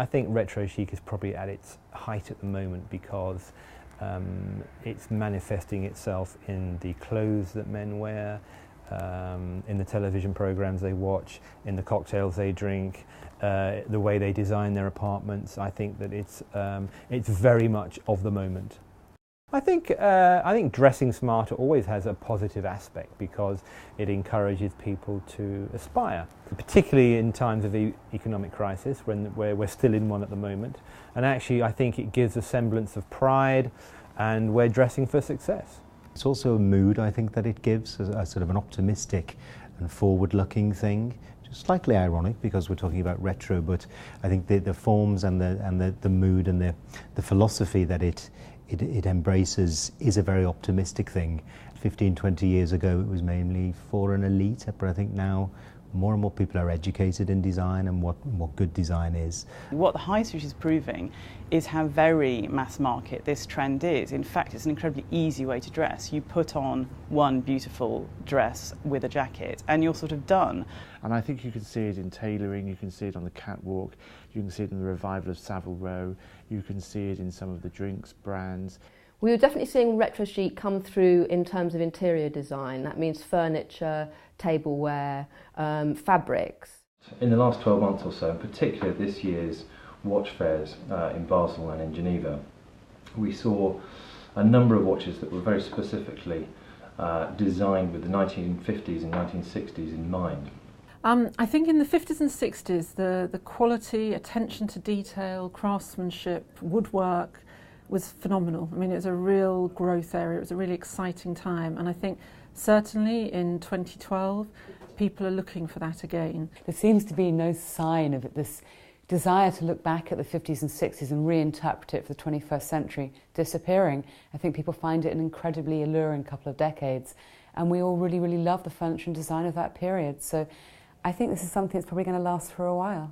I think retro chic is probably at its height at the moment because it's manifesting itself in the clothes that men wear, in the television programs they watch, in the cocktails they drink, the way they design their apartments. I think that it's very much of the moment. I think dressing smarter always has a positive aspect because it encourages people to aspire, particularly in times of economic crisis where we're still in one at the moment. And actually I think it gives a semblance of pride, and we're dressing for success. It's also a mood, I think, that it gives, a sort of an optimistic and forward-looking thing. Just slightly ironic because we're talking about retro, but I think the forms and the mood and the philosophy that it embraces is a very optimistic thing. 15, 20 years ago it was mainly for an elite, but I think now more and more people are educated in design and what good design is. What the high street is proving is how very mass market this trend is. In fact, it's an incredibly easy way to dress. You put on one beautiful dress with a jacket and you're sort of done. And I think you can see it in tailoring, you can see it on the catwalk, you can see it in the revival of Savile Row, you can see it in some of the drinks brands. We were definitely seeing retro chic come through in terms of interior design. That means furniture, tableware, fabrics. In the last 12 months or so, and particularly this year's watch fairs in Basel and in Geneva, we saw a number of watches that were very specifically designed with the 1950s and 1960s in mind. I think in the 50s and 60s the quality, attention to detail, craftsmanship, woodwork was phenomenal. I mean, it was a real growth area, it was a really exciting time, and I think certainly in 2012 people are looking for that again. There seems to be no sign of this desire to look back at the 50s and 60s and reinterpret it for the 21st century disappearing. I think people find it an incredibly alluring couple of decades, and we all really, really love the furniture and design of that period. So I think this is something that's probably going to last for a while.